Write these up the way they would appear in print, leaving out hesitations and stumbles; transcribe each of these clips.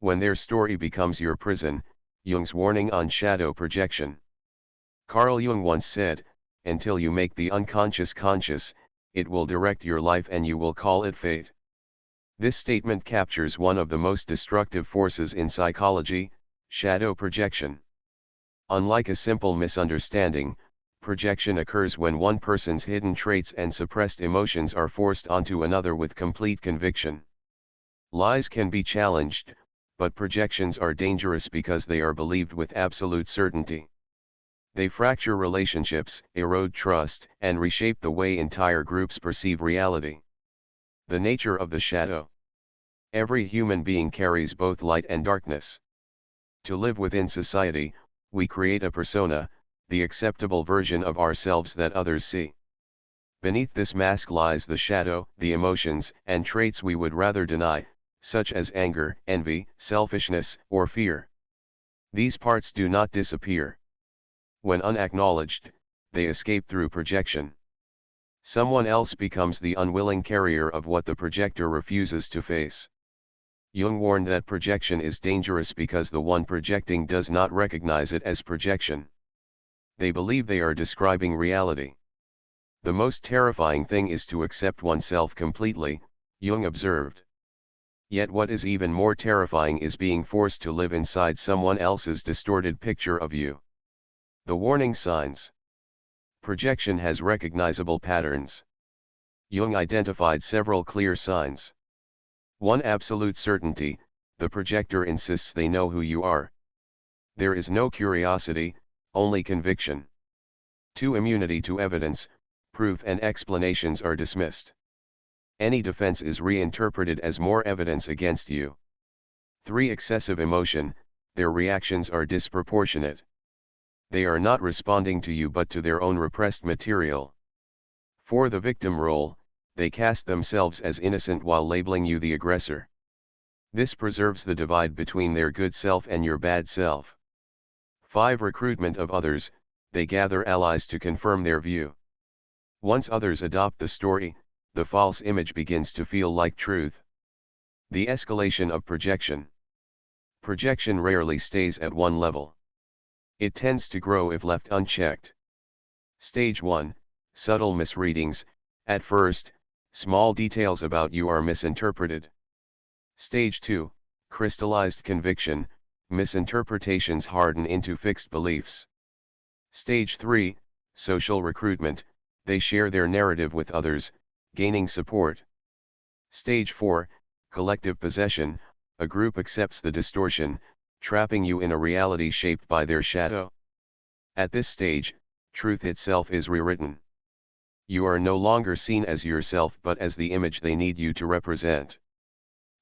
when their story becomes your prison. Jung's warning on shadow projection. Carl Jung once said, "Until you make the unconscious conscious, it will direct your life and you will call it fate." This statement captures one of the most destructive forces in psychology, shadow projection. Unlike a simple misunderstanding, projection occurs when one person's hidden traits and suppressed emotions are forced onto another with complete conviction. Lies can be challenged, but projections are dangerous because they are believed with absolute certainty. They fracture relationships, erode trust, and reshape the way entire groups perceive reality. The nature of the shadow. Every human being carries both light and darkness. To live within society, we create a persona, the acceptable version of ourselves that others see. Beneath this mask lies the shadow, the emotions and traits we would rather deny, such as anger, envy, selfishness, or fear. These parts do not disappear. When unacknowledged, they escape through projection. Someone else becomes the unwilling carrier of what the projector refuses to face. Jung warned that projection is dangerous because the one projecting does not recognize it as projection. They believe they are describing reality. The most terrifying thing is to accept oneself completely, Jung observed. Yet what is even more terrifying is being forced to live inside someone else's distorted picture of you. The warning signs. Projection has recognizable patterns. Jung identified several clear signs. 1. Absolute certainty, the projector insists they know who you are. There is no curiosity, only conviction. 2. Immunity to evidence, proof and explanations are dismissed. Any defense is reinterpreted as more evidence against you. 3. Excessive emotion, their reactions are disproportionate. They are not responding to you but to their own repressed material. 4. The victim role, they cast themselves as innocent while labeling you the aggressor. This preserves the divide between their good self and your bad self. 5. Recruitment of others, they gather allies to confirm their view. Once others adopt the story, the false image begins to feel like truth. The escalation of projection. Projection rarely stays at one level. It tends to grow if left unchecked. Stage 1, subtle misreadings. At first, small details about you are misinterpreted. Stage 2, crystallized conviction. Misinterpretations harden into fixed beliefs. Stage 3, social recruitment. They share their narrative with others, gaining support. Stage 4, collective possession. A group accepts the distortion, trapping you in a reality shaped by their shadow. At this stage, truth itself is rewritten. You are no longer seen as yourself but as the image they need you to represent.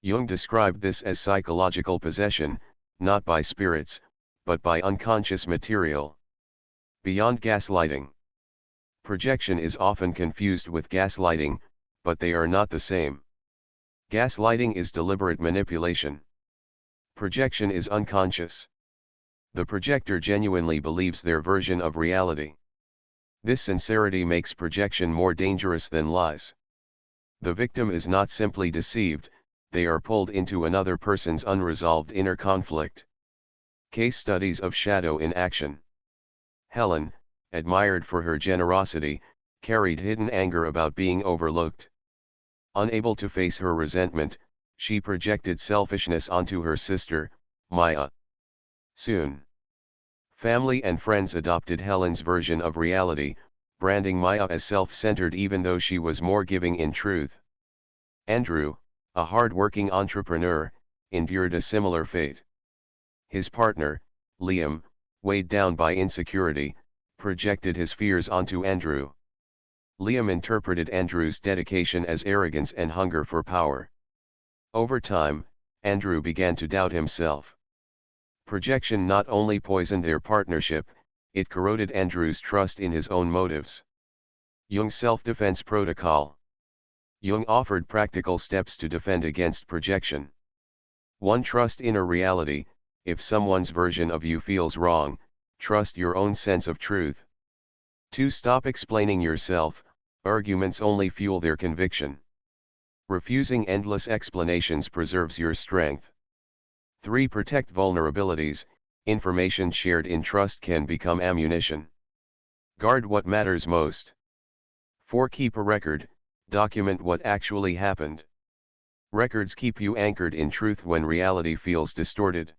Jung described this as psychological possession, not by spirits, but by unconscious material. Beyond gaslighting. Projection is often confused with gaslighting, but they are not the same. Gaslighting is deliberate manipulation. Projection is unconscious. The projector genuinely believes their version of reality. This sincerity makes projection more dangerous than lies. The victim is not simply deceived, they are pulled into another person's unresolved inner conflict. Case studies of shadow in action. Helen, admired for her generosity, carried hidden anger about being overlooked. Unable to face her resentment, she projected selfishness onto her sister, Maya. Soon, family and friends adopted Helen's version of reality, branding Maya as self-centered even though she was more giving in truth. Andrew, a hard-working entrepreneur, endured a similar fate. His partner, Liam, weighed down by insecurity, projected his fears onto Andrew. Liam interpreted Andrew's dedication as arrogance and hunger for power. Over time, Andrew began to doubt himself. Projection not only poisoned their partnership, it corroded Andrew's trust in his own motives. Jung's self-defense protocol. Jung offered practical steps to defend against projection. 1. Trust inner reality. If someone's version of you feels wrong, trust your own sense of truth. 2. Stop explaining yourself. Arguments only fuel their conviction. Refusing endless explanations preserves your strength. 3. Protect vulnerabilities. Information shared in trust can become ammunition. Guard what matters most. 4. Keep a record. Document what actually happened. Records keep you anchored in truth when reality feels distorted.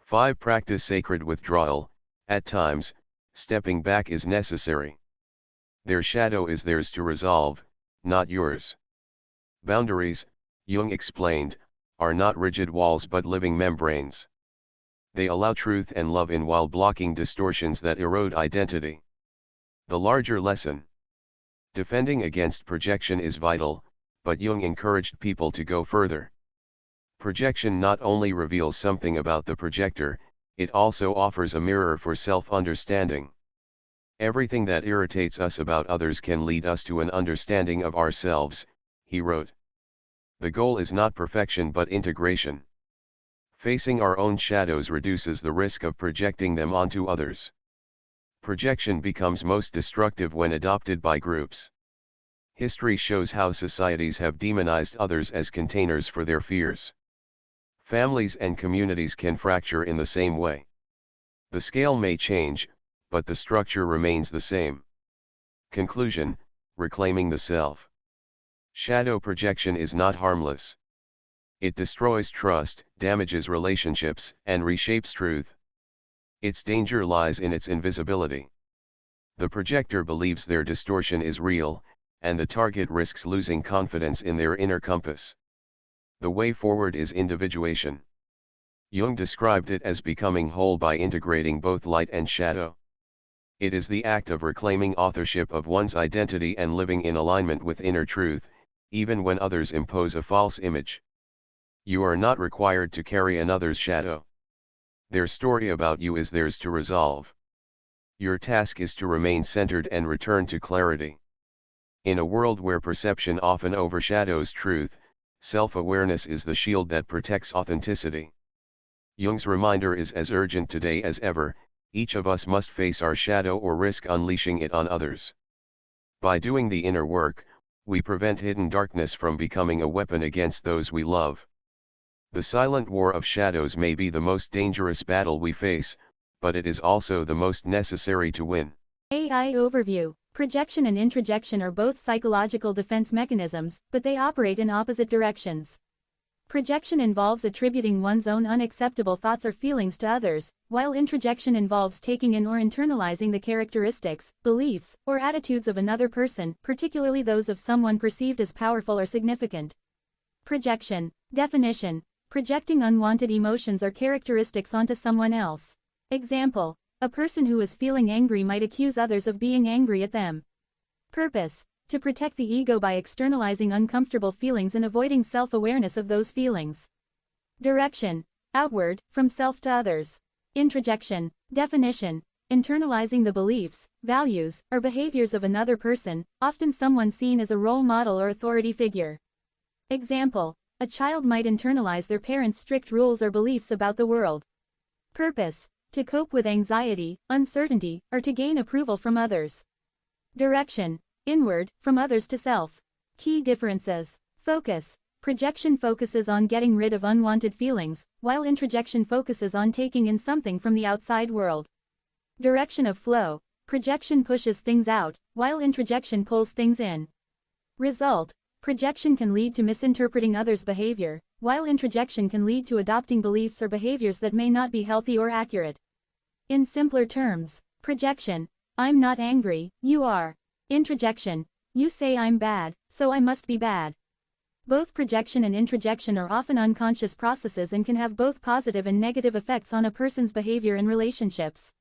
5. Practice sacred withdrawal. At times, stepping back is necessary. Their shadow is theirs to resolve, not yours. Boundaries, Jung explained, are not rigid walls but living membranes. They allow truth and love in while blocking distortions that erode identity. The larger lesson. Defending against projection is vital, but Jung encouraged people to go further. Projection not only reveals something about the projector, it also offers a mirror for self-understanding. Everything that irritates us about others can lead us to an understanding of ourselves, he wrote. The goal is not perfection but integration. Facing our own shadows reduces the risk of projecting them onto others. Projection becomes most destructive when adopted by groups. History shows how societies have demonized others as containers for their fears. Families and communities can fracture in the same way. The scale may change, but the structure remains the same. Conclusion: reclaiming the self. Shadow projection is not harmless. It destroys trust, damages relationships, and reshapes truth. Its danger lies in its invisibility. The projector believes their distortion is real, and the target risks losing confidence in their inner compass. The way forward is individuation. Jung described it as becoming whole by integrating both light and shadow. It is the act of reclaiming authorship of one's identity and living in alignment with inner truth, even when others impose a false image. You are not required to carry another's shadow. Their story about you is theirs to resolve. Your task is to remain centered and return to clarity. In a world where perception often overshadows truth, self-awareness is the shield that protects authenticity. Jung's reminder is as urgent today as ever: each of us must face our shadow or risk unleashing it on others. By doing the inner work, we prevent hidden darkness from becoming a weapon against those we love. The silent war of shadows may be the most dangerous battle we face, but it is also the most necessary to win. AI Overview. Projection and introjection are both psychological defense mechanisms, but they operate in opposite directions. Projection involves attributing one's own unacceptable thoughts or feelings to others, while introjection involves taking in or internalizing the characteristics, beliefs, or attitudes of another person, particularly those of someone perceived as powerful or significant. Projection. Definition: projecting unwanted emotions or characteristics onto someone else. Example: a person who is feeling angry might accuse others of being angry at them. Purpose: to protect the ego by externalizing uncomfortable feelings and avoiding self-awareness of those feelings. Direction: outward, from self to others. Introjection. Definition: internalizing the beliefs, values, or behaviors of another person, often someone seen as a role model or authority figure. Example: a child might internalize their parents' strict rules or beliefs about the world. Purpose: to cope with anxiety, uncertainty, or to gain approval from others. Direction: inward, from others to self. Key differences. Focus: projection focuses on getting rid of unwanted feelings, while introjection focuses on taking in something from the outside world. Direction of flow: projection pushes things out, while introjection pulls things in. Result: projection can lead to misinterpreting others' behavior, while introjection can lead to adopting beliefs or behaviors that may not be healthy or accurate. In simpler terms: projection: I'm not angry, you are. Introjection: you say I'm bad, so I must be bad. Both projection and introjection are often unconscious processes and can have both positive and negative effects on a person's behavior and relationships.